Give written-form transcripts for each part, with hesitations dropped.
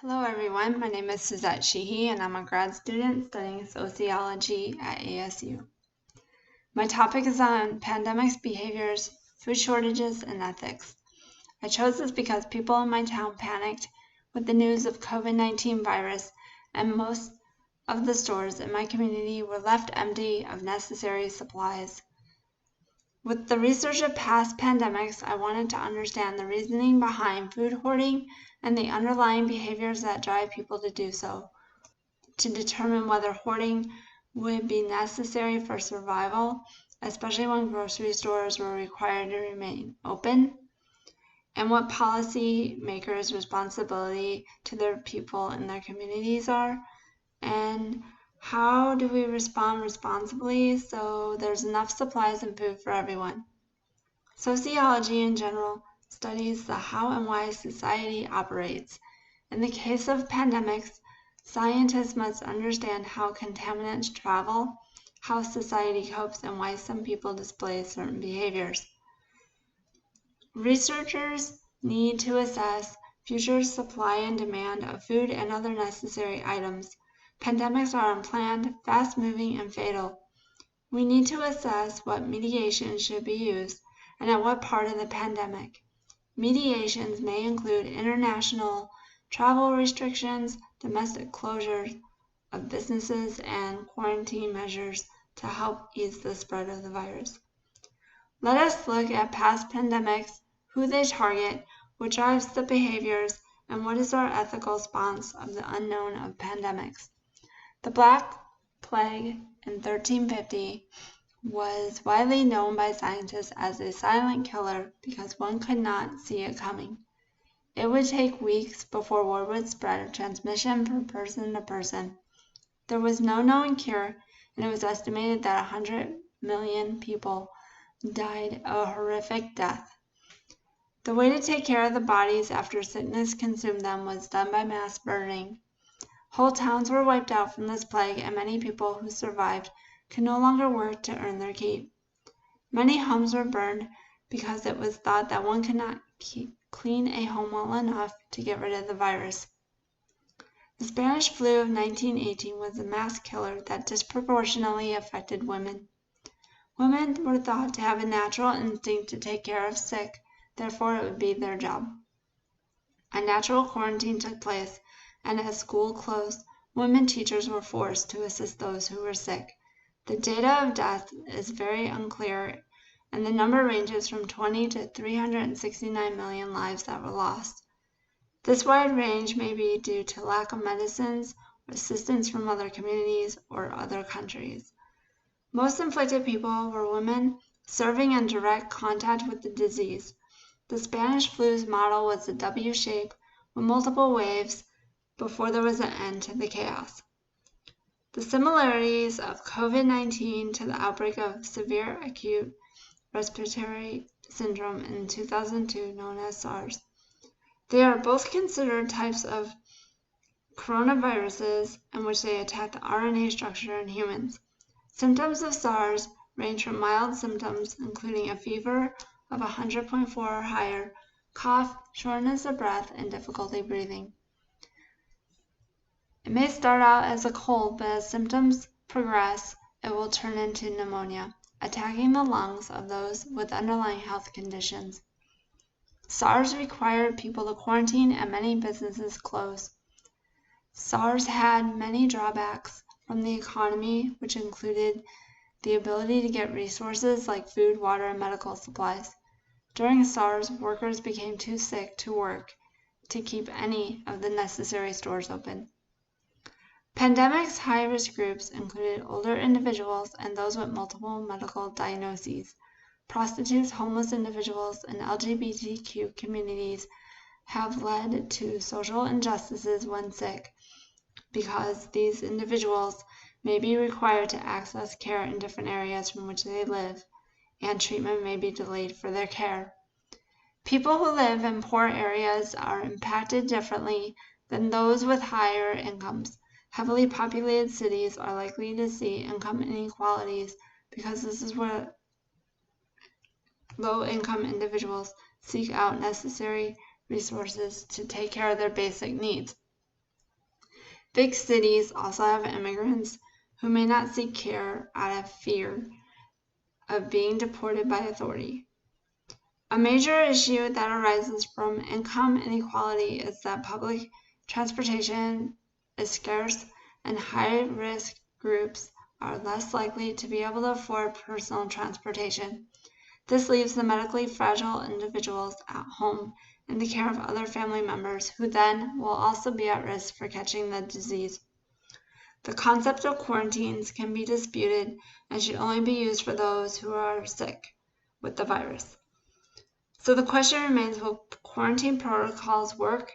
Hello everyone, my name is Suzette Sheehy and I'm a grad student studying sociology at ASU. My topic is on pandemics, behaviors, food shortages, and ethics. I chose this because people in my town panicked with the news of COVID-19 virus and most of the stores in my community were left empty of necessary supplies. With the research of past pandemics, I wanted to understand the reasoning behind food hoarding and the underlying behaviors that drive people to do so, to determine whether hoarding would be necessary for survival, especially when grocery stores were required to remain open, and what policy makers' responsibility to their people in their communities are, and how do we respond responsibly so there's enough supplies and food for everyone. Sociology in general studies the how and why society operates. In the case of pandemics, scientists must understand how contaminants travel, how society copes, and why some people display certain behaviors. Researchers need to assess future supply and demand of food and other necessary items. Pandemics are unplanned, fast-moving, and fatal. We need to assess what mediation should be used and at what part of the pandemic. Mediations may include international travel restrictions, domestic closures of businesses, and quarantine measures to help ease the spread of the virus. Let us look at past pandemics, who they target, what drives the behaviors, and what is our ethical response of the unknown of pandemics. The Black Plague in 1350 was widely known by scientists as a silent killer because one could not see it coming. It would take weeks before word would spread of transmission from person to person. There was no known cure, and it was estimated that 100 million people died a horrific death. The way to take care of the bodies after sickness consumed them was done by mass burning. Whole towns were wiped out from this plague, and many people who survived could no longer work to earn their keep. Many homes were burned because it was thought that one could not clean a home well enough to get rid of the virus. The Spanish flu of 1918 was a mass killer that disproportionately affected women. Women were thought to have a natural instinct to take care of sick, therefore it would be their job. A natural quarantine took place, and as school closed, women teachers were forced to assist those who were sick. The data of death is very unclear, and the number ranges from 20 to 369 million lives that were lost. This wide range may be due to lack of medicines, or assistance from other communities, or other countries. Most infected people were women serving in direct contact with the disease. The Spanish flu's model was a W shape with multiple waves before there was an end to the chaos. The similarities of COVID-19 to the outbreak of severe acute respiratory syndrome in 2002 known as SARS. They are both considered types of coronaviruses in which they attack the RNA structure in humans. Symptoms of SARS range from mild symptoms including a fever of 100.4 or higher, cough, shortness of breath, and difficulty breathing. It may start out as a cold, but as symptoms progress, it will turn into pneumonia, attacking the lungs of those with underlying health conditions. SARS required people to quarantine and many businesses closed. SARS had many drawbacks from the economy, which included the ability to get resources like food, water, and medical supplies. During SARS, workers became too sick to work to keep any of the necessary stores open. Pandemic's high-risk groups included older individuals and those with multiple medical diagnoses. Prostitutes, homeless individuals, and LGBTQ communities have led to social injustices when sick, because these individuals may be required to access care in different areas from which they live, and treatment may be delayed for their care. People who live in poor areas are impacted differently than those with higher incomes. Heavily populated cities are likely to see income inequalities because this is where low-income individuals seek out necessary resources to take care of their basic needs. Big cities also have immigrants who may not seek care out of fear of being deported by authority. A major issue that arises from income inequality is that public transportation is scarce and high-risk groups are less likely to be able to afford personal transportation. This leaves the medically fragile individuals at home in the care of other family members who then will also be at risk for catching the disease. The concept of quarantines can be disputed and should only be used for those who are sick with the virus. So the question remains, will quarantine protocols work?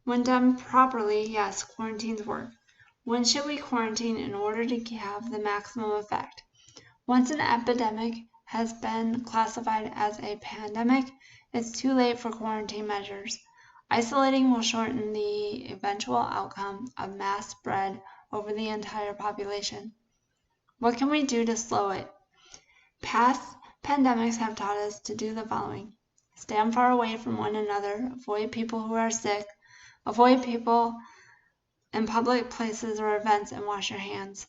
When done properly, yes, quarantines work. When should we quarantine in order to have the maximum effect? Once an epidemic has been classified as a pandemic, it's too late for quarantine measures. Isolating will shorten the eventual outcome of mass spread over the entire population. What can we do to slow it? Past pandemics have taught us to do the following. Stand far away from one another, avoid people who are sick, avoid people in public places or events, and wash your hands.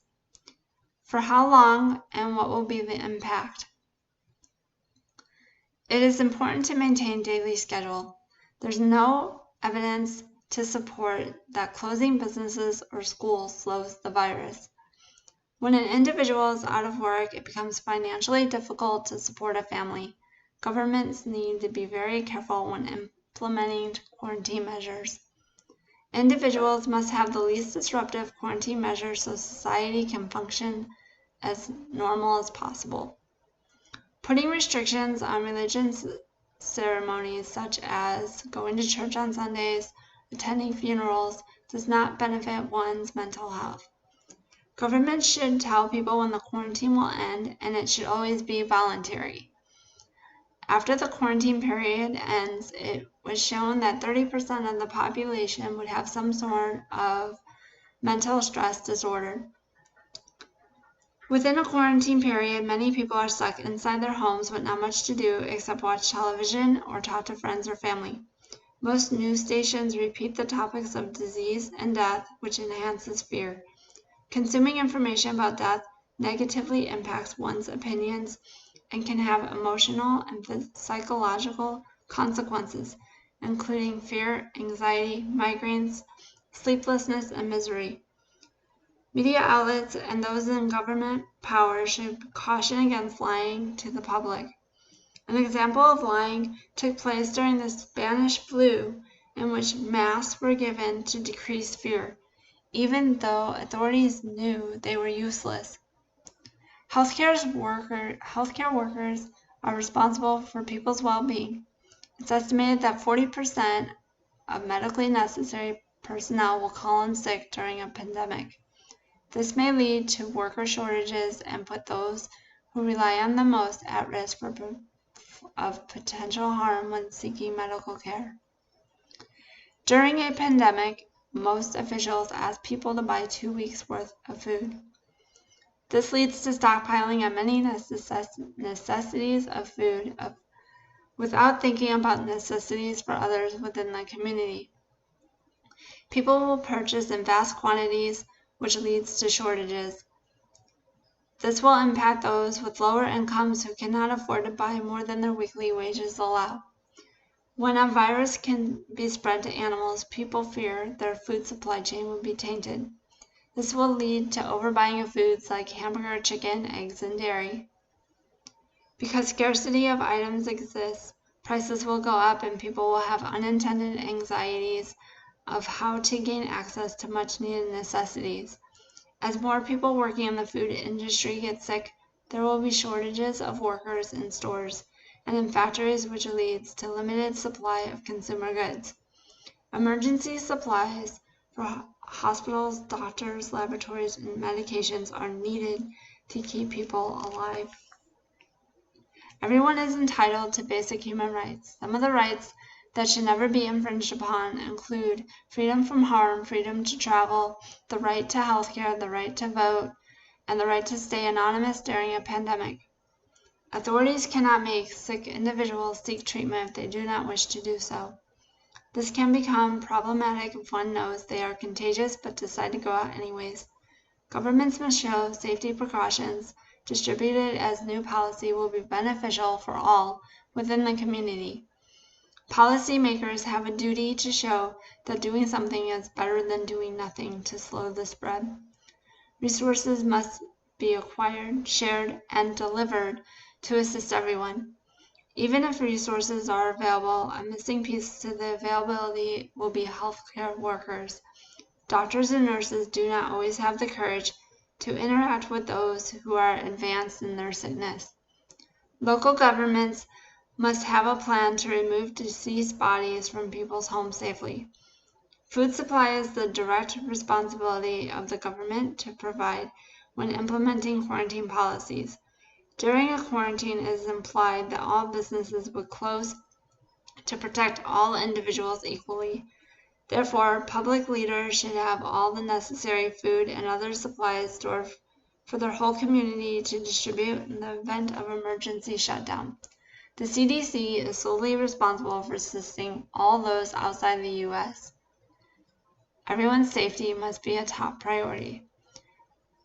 For how long and what will be the impact? It is important to maintain daily schedule. There's no evidence to support that closing businesses or schools slows the virus. When an individual is out of work, it becomes financially difficult to support a family. Governments need to be very careful when implementing quarantine measures. Individuals must have the least disruptive quarantine measures so society can function as normal as possible. Putting restrictions on religious ceremonies such as going to church on Sundays, attending funerals, does not benefit one's mental health. Governments should tell people when the quarantine will end, and it should always be voluntary. After the quarantine period ends, it was shown that 30% of the population would have some sort of mental stress disorder. Within a quarantine period, many people are stuck inside their homes with not much to do except watch television or talk to friends or family. Most news stations repeat the topics of disease and death, which enhances fear. Consuming information about death negatively impacts one's opinions and can have emotional and psychological consequences, including fear, anxiety, migraines, sleeplessness, and misery. Media outlets and those in government power should caution against lying to the public. An example of lying took place during the Spanish flu, in which masks were given to decrease fear, even though authorities knew they were useless. Healthcare workers are responsible for people's well-being. It's estimated that 40% of medically necessary personnel will call in sick during a pandemic. This may lead to worker shortages and put those who rely on them most at risk of potential harm when seeking medical care. During a pandemic, most officials ask people to buy 2 weeks' worth of food. This leads to stockpiling on many necessities of food without thinking about necessities for others within the community. People will purchase in vast quantities, which leads to shortages. This will impact those with lower incomes who cannot afford to buy more than their weekly wages allow. When a virus can be spread to animals, people fear their food supply chain will be tainted. This will lead to overbuying of foods like hamburger, chicken, eggs, and dairy. Because scarcity of items exists, prices will go up and people will have unintended anxieties of how to gain access to much needed necessities. As more people working in the food industry get sick, there will be shortages of workers in stores and in factories, which leads to limited supply of consumer goods. Emergency supplies for hospitals, doctors, laboratories, and medications are needed to keep people alive. Everyone is entitled to basic human rights. Some of the rights that should never be infringed upon include freedom from harm, freedom to travel, the right to health care, the right to vote, and the right to stay anonymous during a pandemic. Authorities cannot make sick individuals seek treatment if they do not wish to do so. This can become problematic if one knows they are contagious but decide to go out anyways. Governments must show safety precautions distributed as new policy will be beneficial for all within the community. Policymakers have a duty to show that doing something is better than doing nothing to slow the spread. Resources must be acquired, shared, and delivered to assist everyone. Even if resources are available, a missing piece to the availability will be healthcare workers. Doctors and nurses do not always have the courage to interact with those who are advanced in their sickness. Local governments must have a plan to remove deceased bodies from people's homes safely. Food supply is the direct responsibility of the government to provide when implementing quarantine policies. During a quarantine, it is implied that all businesses would close to protect all individuals equally. Therefore, public leaders should have all the necessary food and other supplies stored for their whole community to distribute in the event of emergency shutdown. The CDC is solely responsible for assisting all those outside the U.S. Everyone's safety must be a top priority.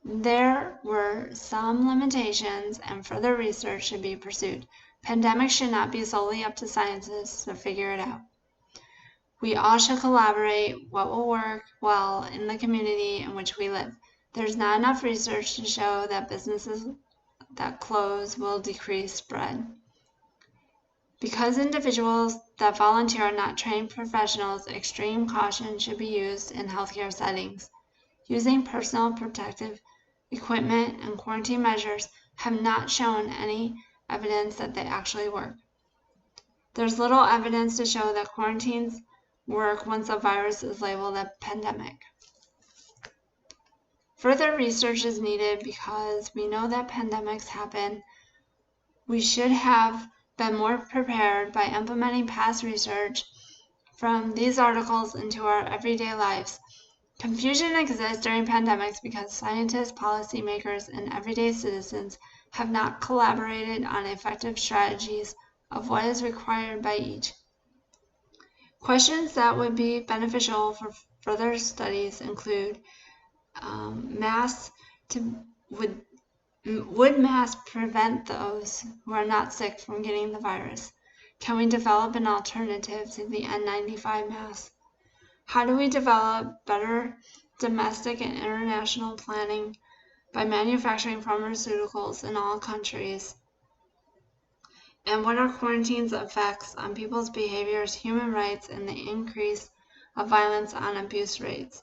There were some limitations and further research should be pursued. Pandemics should not be solely up to scientists to figure it out. We all should collaborate what will work well in the community in which we live. There's not enough research to show that businesses that close will decrease spread. Because individuals that volunteer are not trained professionals, extreme caution should be used in healthcare settings. Using personal protective equipment and quarantine measures have not shown any evidence that they actually work. There's little evidence to show that quarantines work once a virus is labeled a pandemic. Further research is needed because we know that pandemics happen. We should have been more prepared by implementing past research from these articles into our everyday lives. Confusion exists during pandemics because scientists, policymakers, and everyday citizens have not collaborated on effective strategies of what is required by each. Questions that would be beneficial for further studies include would masks prevent those who are not sick from getting the virus? Can we develop an alternative to the N95 mask? How do we develop better domestic and international planning by manufacturing pharmaceuticals in all countries? And what are quarantine's effects on people's behaviors, human rights, and the increase of violence on abuse rates?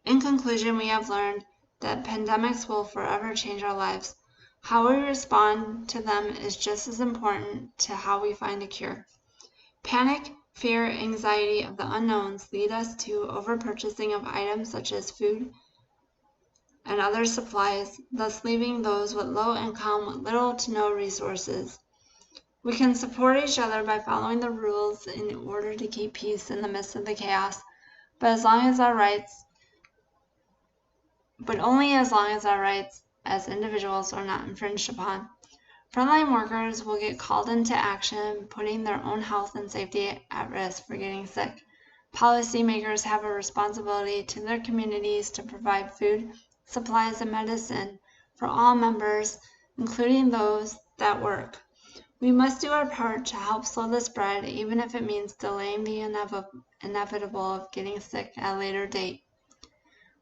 In conclusion, we have learned that pandemics will forever change our lives. How we respond to them is just as important to how we find a cure. Panic, fear, anxiety of the unknowns lead us to overpurchasing of items such as food and other supplies, thus leaving those with low income with little to no resources. We can support each other by following the rules in order to keep peace in the midst of the chaos, but only as long as our rights as individuals are not infringed upon. Frontline workers will get called into action, putting their own health and safety at risk for getting sick. Policymakers have a responsibility to their communities to provide food, supplies, and medicine for all members, including those that work. We must do our part to help slow the spread, even if it means delaying the inevitable of getting sick at a later date.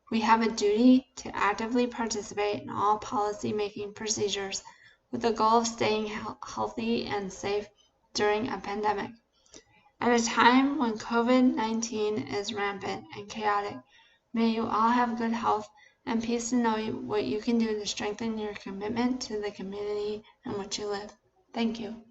We have a duty to actively participate in all policy-making procedures with the goal of staying healthy and safe during a pandemic. At a time when COVID-19 is rampant and chaotic, may you all have good health and peace to know what you can do to strengthen your commitment to the community in which you live. Thank you.